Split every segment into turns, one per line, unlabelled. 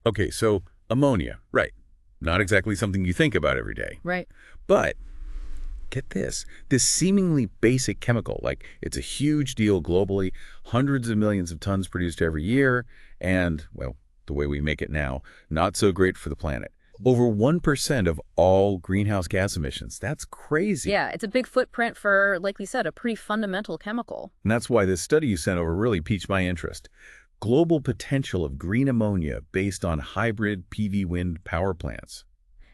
Okay, so ammonia, right. Not exactly something you think about every day.
Right.
But get this seemingly basic chemical, like it's a huge deal globally, hundreds of millions of tons produced every year, and, well, the way we make it now, not so great for the planet. Over 1% of all greenhouse gas emissions. That's crazy.
Yeah, it's a big footprint for, like we said, a pretty fundamental chemical.
And that's why this study you sent over really piqued my interest. Global potential of green ammonia based on hybrid PV wind power plants.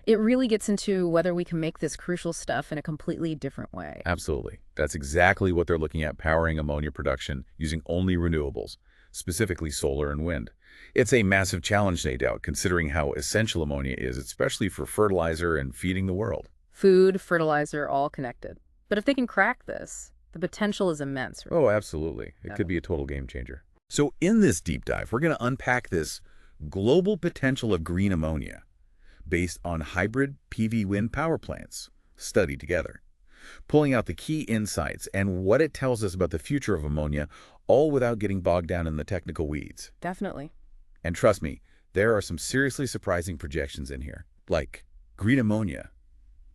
It really gets into whether we can make this crucial stuff in a completely different way.
Absolutely. That's exactly what they're looking at, powering ammonia production using only renewables, specifically solar and wind. It's a massive challenge, no doubt, considering how essential ammonia is, especially for fertilizer and feeding the world.
Food, fertilizer, all connected. But if they can crack this, the potential is immense.
Oh, absolutely. It could
Yeah.
be a total game changer. So in this deep dive, we're going to unpack this global potential of green ammonia based on hybrid PV wind power plants studied together, pulling out the key insights and what it tells us about the future of ammonia, all without getting bogged down in the technical weeds.
Definitely.
And trust me, there are some seriously surprising projections in here, like green ammonia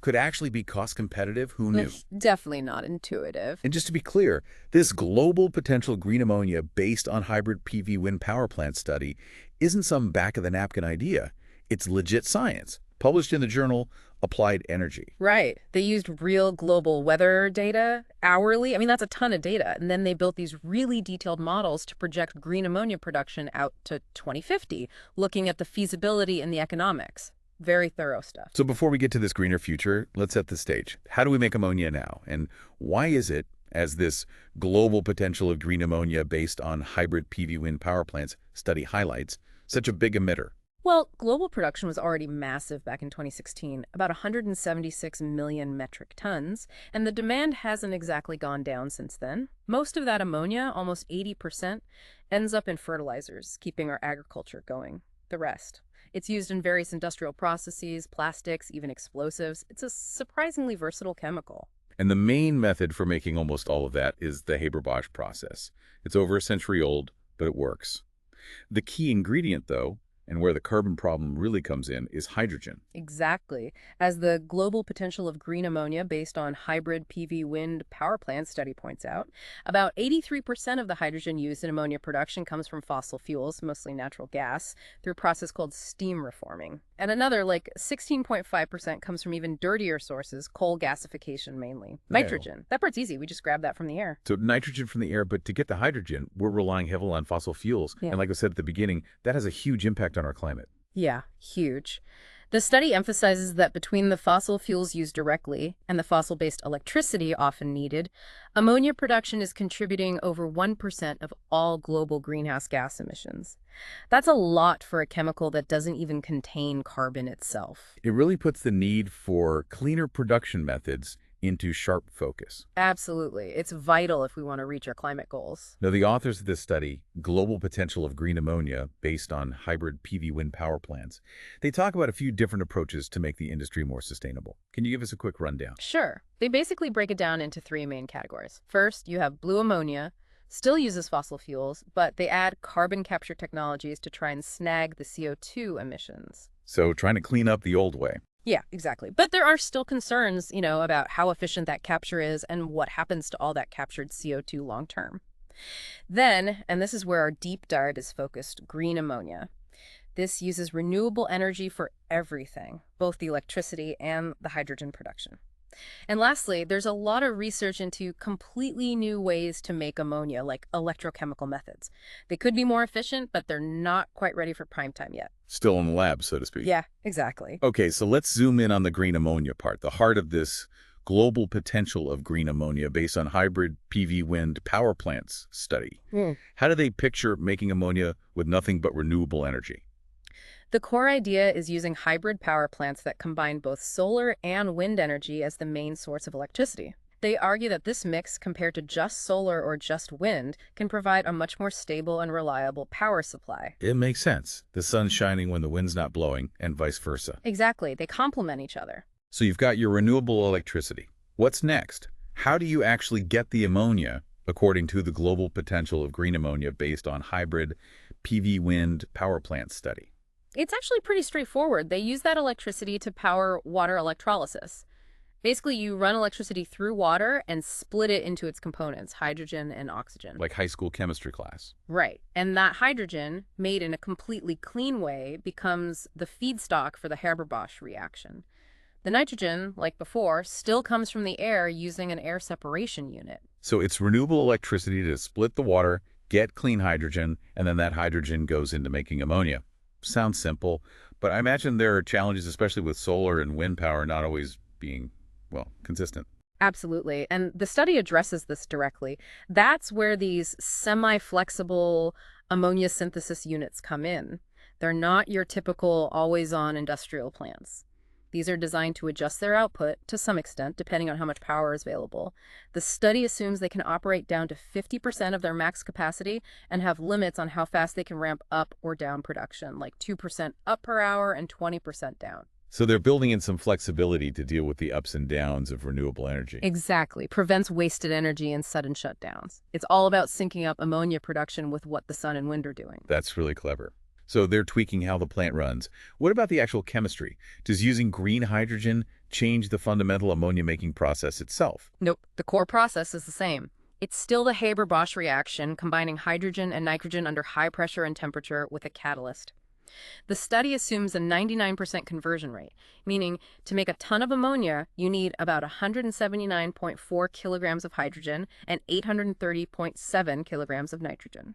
could actually be cost competitive. Who knew?
Definitely not intuitive.
And just to be clear, this global potential green ammonia based on hybrid PV wind power plant study isn't some back-of-the-napkin idea. It's legit science, published in the journal Applied Energy.
Right. They used real global weather data hourly. I mean, that's a ton of data. And then they built these really detailed models to project green ammonia production out to 2050, looking at the feasibility and the economics. Very thorough stuff.
So before we get to this greener future, let's set the stage. How do we make ammonia now? And why is it, as this global potential of green ammonia based on hybrid PV wind power plants study highlights, such a big emitter?
Well, global production was already massive back in 2016, about 176 million metric tons, and the demand hasn't exactly gone down since then. Most of that ammonia, almost 80%, ends up in fertilizers, keeping our agriculture going. The rest. It's used in various industrial processes, plastics, even explosives. It's a surprisingly versatile chemical.
And the main method for making almost all of that is the Haber-Bosch process. It's over a century old, but it works. The key ingredient, though, and where the carbon problem really comes in, is hydrogen.
Exactly. As the global potential of green ammonia based on hybrid PV wind power plant study points out, about 83% of the hydrogen used in ammonia production comes from fossil fuels, mostly natural gas, through a process called steam reforming. And another, like 16.5%, comes from even dirtier sources, coal gasification mainly. Nitrogen. That part's easy. We just grab that from the air.
So nitrogen from the air, but to get the hydrogen, we're relying heavily on fossil fuels.
Yeah.
And like I said at the beginning, that has a huge impact on our climate.
Yeah, huge. The study emphasizes that between the fossil fuels used directly and the fossil-based electricity often needed, ammonia production is contributing over 1% of all global greenhouse gas emissions. That's a lot for a chemical that doesn't even contain carbon itself.
It really puts the need for cleaner production methods into sharp focus.
Absolutely. It's vital if we want to reach our climate goals.
Now, the authors of this study, Global Potential of Green Ammonia Based on Hybrid PV Wind Power Plants, they talk about a few different approaches to make the industry more sustainable. Can you give us a quick rundown?
Sure. They basically break it down into three main categories. First, you have blue ammonia, still uses fossil fuels, but they add carbon capture technologies to try and snag the CO2 emissions.
So, trying to clean up the old way.
Yeah, exactly. But there are still concerns, about how efficient that capture is and what happens to all that captured CO2 long term. Then, and this is where our deep dive is focused, green ammonia. This uses renewable energy for everything, both the electricity and the hydrogen production. And lastly, there's a lot of research into completely new ways to make ammonia, like electrochemical methods. They could be more efficient, but they're not quite ready for prime time yet.
Still in the lab, so to speak.
Yeah, exactly.
Okay, so let's zoom in on the green ammonia part, the heart of this global potential of green ammonia based on hybrid PV wind power plants study. How do they picture making ammonia with nothing but renewable energy?
The core idea is using hybrid power plants that combine both solar and wind energy as the main source of electricity. They argue that this mix, compared to just solar or just wind, can provide a much more stable and reliable power supply.
It makes sense. The sun's shining when the wind's not blowing, and vice versa.
Exactly. They complement each other.
So you've got your renewable electricity. What's next? How do you actually get the ammonia, according to the global potential of green ammonia based on hybrid PV wind power plant study?
It's actually pretty straightforward. They use that electricity to power water electrolysis. Basically, you run electricity through water and split it into its components, hydrogen and oxygen.
Like high school chemistry class.
Right. And that hydrogen, made in a completely clean way, becomes the feedstock for the Haber-Bosch reaction. The nitrogen, like before, still comes from the air using an air separation unit.
So it's renewable electricity to split the water, get clean hydrogen, and then that hydrogen goes into making ammonia. Sounds simple, but I imagine there are challenges, especially with solar and wind power not always being, well, consistent.
Absolutely. And the study addresses this directly. That's where these semi-flexible ammonia synthesis units come in. They're not your typical always-on industrial plants. These are designed to adjust their output to some extent, depending on how much power is available. The study assumes they can operate down to 50% of their max capacity and have limits on how fast they can ramp up or down production, like 2% up per hour and 20% down.
So they're building in some flexibility to deal with the ups and downs of renewable energy.
Exactly. Prevents wasted energy and sudden shutdowns. It's all about syncing up ammonia production with what the sun and wind are doing.
That's really clever. So they're tweaking how the plant runs. What about the actual chemistry? Does using green hydrogen change the fundamental ammonia-making process itself?
Nope. The core process is the same. It's still the Haber-Bosch reaction, combining hydrogen and nitrogen under high pressure and temperature with a catalyst. The study assumes a 99% conversion rate, meaning to make a ton of ammonia, you need about 179.4 kilograms of hydrogen and 830.7 kilograms of nitrogen.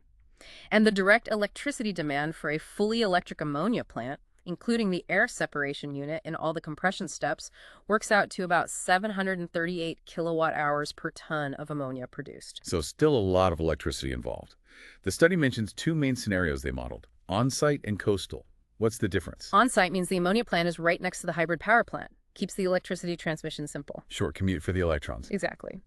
And the direct electricity demand for a fully electric ammonia plant, including the air separation unit and all the compression steps, works out to about 738 kilowatt hours per ton of ammonia produced.
So still a lot of electricity involved. The study mentions two main scenarios they modeled, on-site and coastal. What's the difference?
On-site means the ammonia plant is right next to the hybrid power plant. Keeps the electricity transmission simple.
Short commute for the electrons.
Exactly.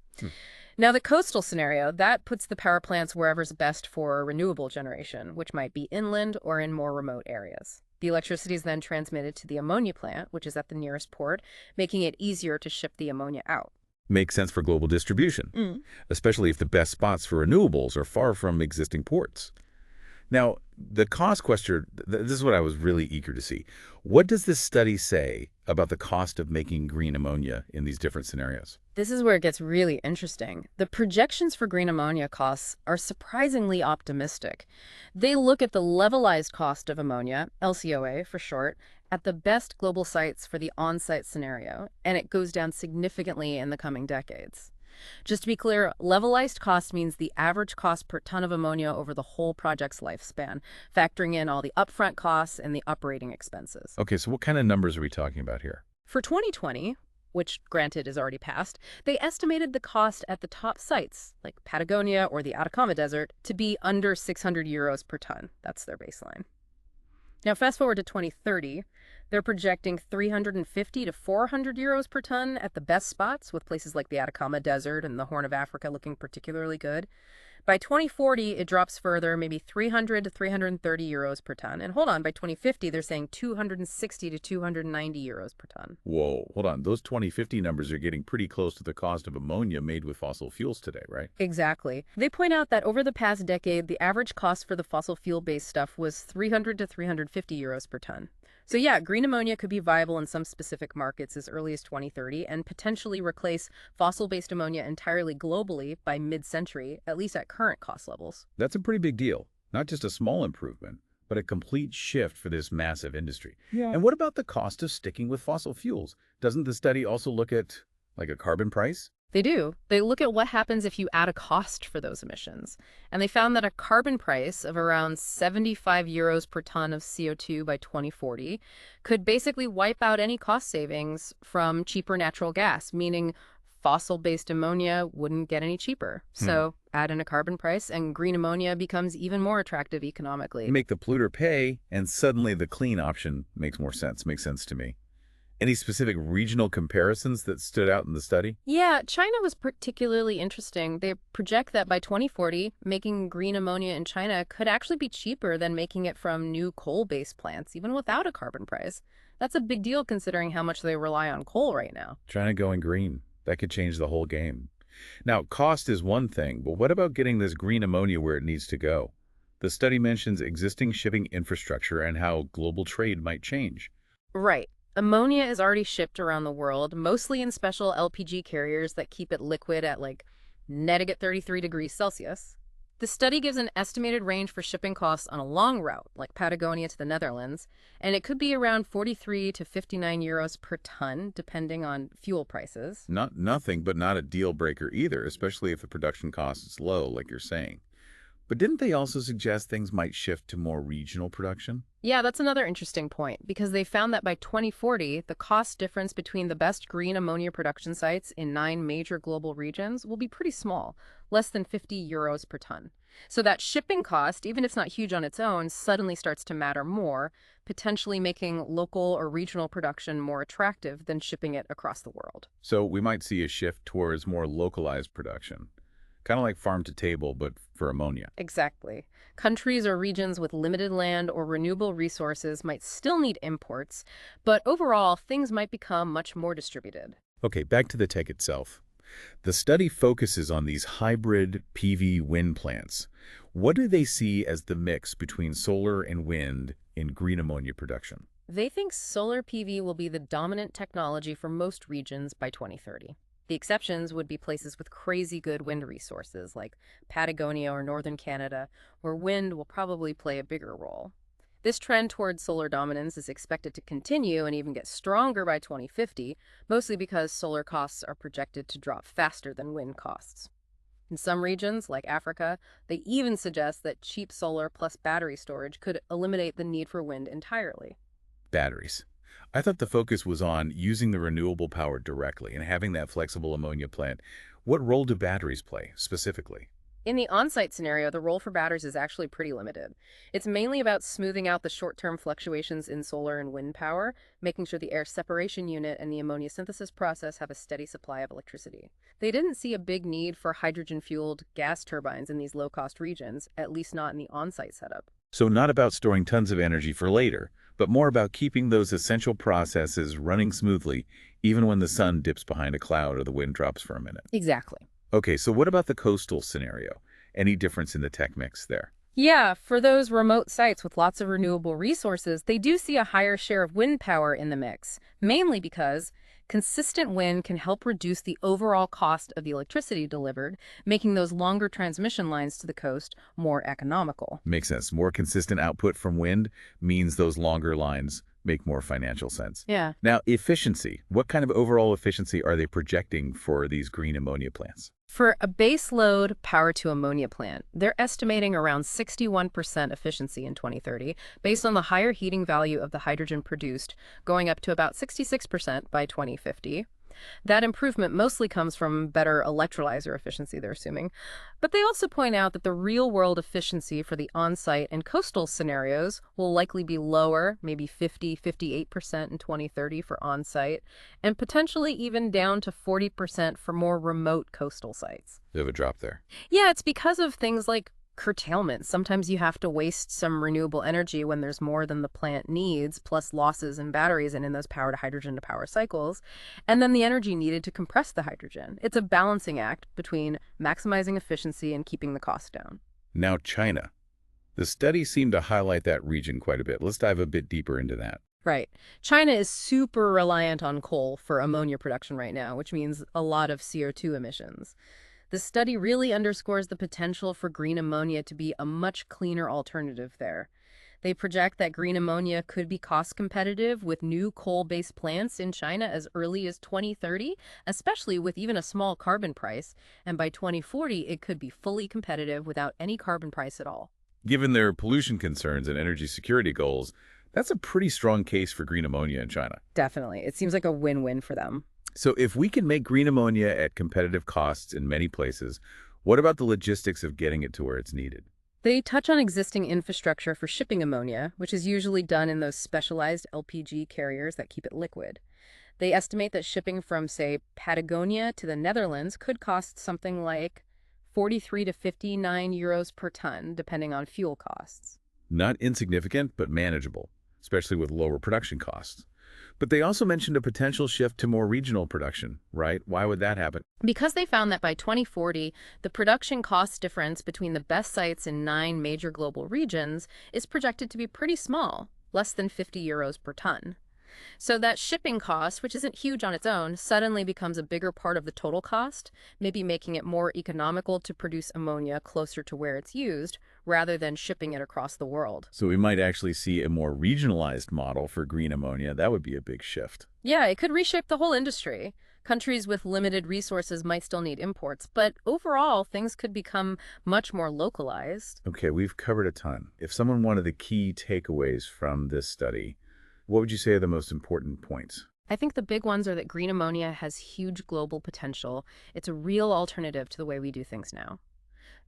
Now, the coastal scenario, that puts the power plants wherever's best for renewable generation, which might be inland or in more remote areas. The electricity is then transmitted to the ammonia plant, which is at the nearest port, making it easier to ship the ammonia out.
Makes sense for global distribution, especially if the best spots for renewables are far from existing ports. Now, the cost question, this is what I was really eager to see. What does this study say about the cost of making green ammonia in these different scenarios?
This is where it gets really interesting. The projections for green ammonia costs are surprisingly optimistic. They look at the levelized cost of ammonia, LCOA for short, at the best global sites for the on-site scenario, and it goes down significantly in the coming decades. Just to be clear, levelized cost means the average cost per ton of ammonia over the whole project's lifespan, factoring in all the upfront costs and the operating expenses.
Okay, so what kind of numbers are we talking about here?
For 2020, which granted is already past, they estimated the cost at the top sites, like Patagonia or the Atacama Desert, to be under 600 euros per ton. That's their baseline. Now, fast forward to 2030, they're projecting 350 to 400 euros per ton at the best spots, with places like the Atacama Desert and the Horn of Africa looking particularly good. By 2040, it drops further, maybe 300 to 330 euros per ton. And hold on, by 2050, they're saying 260 to 290 euros per ton.
Whoa, hold on. Those 2050 numbers are getting pretty close to the cost of ammonia made with fossil fuels today, right?
Exactly. They point out that over the past decade, the average cost for the fossil fuel-based stuff was 300 to 350 euros per ton. So yeah, green ammonia could be viable in some specific markets as early as 2030 and potentially replace fossil-based ammonia entirely globally by mid-century, at least at current cost levels.
That's a pretty big deal. Not just a small improvement, but a complete shift for this massive industry.
Yeah.
And what about the cost of sticking with fossil fuels? Doesn't the study also look at, like, a carbon price?
They do. They look at what happens if you add a cost for those emissions. And they found that a carbon price of around 75 euros per ton of CO2 by 2040 could basically wipe out any cost savings from cheaper natural gas, meaning fossil-based ammonia wouldn't get any cheaper. So add in a carbon price and green ammonia becomes even more attractive economically.
You make the polluter pay, and suddenly the clean option makes more sense. Makes sense to me. Any specific regional comparisons that stood out in the study?
Yeah, China was particularly interesting. They project that by 2040, making green ammonia in China could actually be cheaper than making it from new coal-based plants, even without a carbon price. That's a big deal considering how much they rely on coal right now.
China going green. That could change the whole game. Now, cost is one thing, but what about getting this green ammonia where it needs to go? The study mentions existing shipping infrastructure and how global trade might change.
Right. Ammonia is already shipped around the world, mostly in special LPG carriers that keep it liquid at like negative 33 degrees Celsius. The study gives an estimated range for shipping costs on a long route, like Patagonia to the Netherlands, and it could be around 43 to 59 euros per ton, depending on fuel prices.
Nothing, but not a deal breaker either, especially if the production cost is low, like you're saying. But didn't they also suggest things might shift to more regional production?
Yeah, that's another interesting point because they found that by 2040, the cost difference between the best green ammonia production sites in 9 major global regions will be pretty small, less than 50 euros per ton. So that shipping cost, even if it's not huge on its own, suddenly starts to matter more, potentially making local or regional production more attractive than shipping it across the world.
So we might see a shift towards more localized production, kind of like farm to table, but for ammonia.
Exactly. Countries or regions with limited land or renewable resources might still need imports, but overall, things might become much more distributed.
Okay, back to the tech itself. The study focuses on these hybrid PV wind plants. What do they see as the mix between solar and wind in green ammonia production?
They think solar PV will be the dominant technology for most regions by 2030. The exceptions would be places with crazy good wind resources, like Patagonia or northern Canada, where wind will probably play a bigger role. This trend toward solar dominance is expected to continue and even get stronger by 2050, mostly because solar costs are projected to drop faster than wind costs. In some regions, like Africa, they even suggest that cheap solar plus battery storage could eliminate the need for wind entirely.
Batteries. I thought the focus was on using the renewable power directly and having that flexible ammonia plant. What role do batteries play, specifically?
In the on-site scenario, the role for batteries is actually pretty limited. It's mainly about smoothing out the short-term fluctuations in solar and wind power, making sure the air separation unit and the ammonia synthesis process have a steady supply of electricity. They didn't see a big need for hydrogen-fueled gas turbines in these low-cost regions, at least not in the on-site setup.
So not about storing tons of energy for later, but more about keeping those essential processes running smoothly, even when the sun dips behind a cloud or the wind drops for a minute.
Exactly.
Okay, so what about the coastal scenario? Any difference in the tech mix there?
Yeah, for those remote sites with lots of renewable resources, they do see a higher share of wind power in the mix, mainly because consistent wind can help reduce the overall cost of the electricity delivered, making those longer transmission lines to the coast more economical.
Makes sense. More consistent output from wind means those longer lines make more financial sense.
Yeah.
Now, efficiency. What kind of overall efficiency are they projecting for these green ammonia plants?
For a base load power to ammonia plant, they're estimating around 61% efficiency in 2030 based on the higher heating value of the hydrogen produced, going up to about 66% by 2050. That improvement mostly comes from better electrolyzer efficiency, they're assuming. But they also point out that the real-world efficiency for the on-site and coastal scenarios will likely be lower, maybe 50–58% in 2030 for on-site, and potentially even down to 40% for more remote coastal sites.
Bit of a drop there.
Yeah, it's because of things like curtailment. Sometimes you have to waste some renewable energy when there's more than the plant needs, plus losses in batteries and in those power to hydrogen to power cycles, and then the energy needed to compress the hydrogen. It's a balancing act between maximizing efficiency and keeping the cost down.
Now, China. The study seemed to highlight that region quite a bit. Let's dive a bit deeper into that.
Right. China is super reliant on coal for ammonia production right now, which means a lot of CO2 emissions. The study really underscores the potential for green ammonia to be a much cleaner alternative there. They project that green ammonia could be cost competitive with new coal-based plants in China as early as 2030, especially with even a small carbon price, and by 2040 it could be fully competitive without any carbon price at all.
Given their pollution concerns and energy security goals, that's a pretty strong case for green ammonia in China.
Definitely. It seems like a win-win for them.
So if we can make green ammonia at competitive costs in many places, what about the logistics of getting it to where it's needed?
They touch on existing infrastructure for shipping ammonia, which is usually done in those specialized LPG carriers that keep it liquid. They estimate that shipping from, say, Patagonia to the Netherlands could cost something like 43 to 59 euros per ton, depending on fuel costs.
Not insignificant, but manageable. especially with lower production costs. But they also mentioned a potential shift to more regional production, right? Why would that happen?
Because they found that by 2040, the production cost difference between the best sites in 9 major global regions is projected to be pretty small, less than €50 per ton. So that shipping cost, which isn't huge on its own, suddenly becomes a bigger part of the total cost, maybe making it more economical to produce ammonia closer to where it's used, rather than shipping it across the world.
So we might actually see a more regionalized model for green ammonia. That would be a big shift.
Yeah, it could reshape the whole industry. Countries with limited resources might still need imports, but overall, things could become much more localized.
Okay, we've covered a ton. If someone wanted the key takeaways from this study, what would you say are the most important points?
I think the big ones are that green ammonia has huge global potential. It's a real alternative to the way we do things now.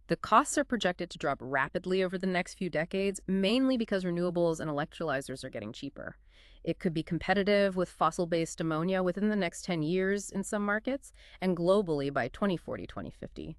The costs are projected to drop rapidly over the next few decades, mainly because renewables and electrolyzers are getting cheaper. It could be competitive with fossil-based ammonia within the next 10 years in some markets, and globally by 2040, 2050.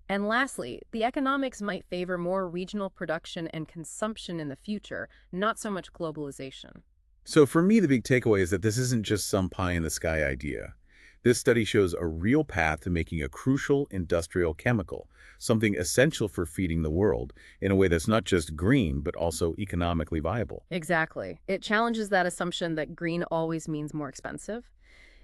And lastly, the economics might favor more regional production and consumption in the future, not so much globalization.
So for me, the big takeaway is that this isn't just some pie-in-the-sky idea. This study shows a real path to making a crucial industrial chemical, something essential for feeding the world, in a way that's not just green, but also economically viable.
Exactly. It challenges that assumption that green always means more expensive.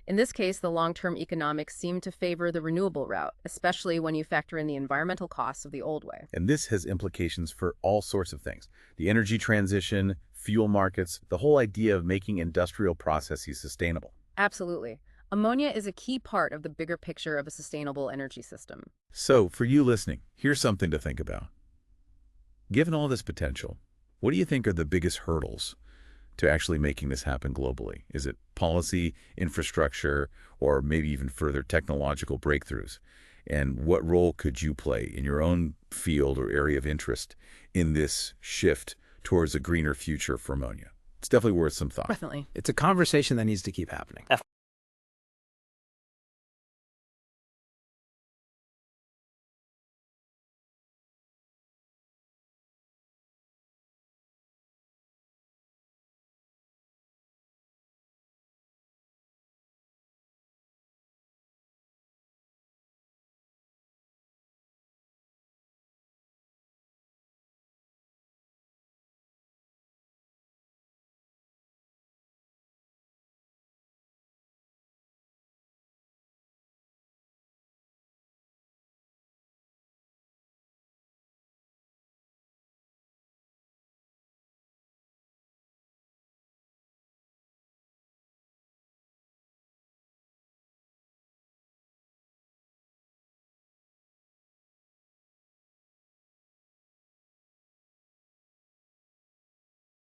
In this case, the long-term economics seem to favor the renewable route, especially when you factor in the environmental costs of the old way.
And this has implications for all sorts of things. The energy transition, fuel markets, the whole idea of making industrial processes sustainable.
Absolutely. Ammonia is a key part of the bigger picture of a sustainable energy system.
So, for you listening, here's something to think about. Given all this potential, what do you think are the biggest hurdles to actually making this happen globally? Is it policy, infrastructure, or maybe even further technological breakthroughs? And what role could you play in your own field or area of interest in this shift towards a greener future for ammonia? It's definitely worth some thought.
Definitely.
It's a conversation that needs to keep happening.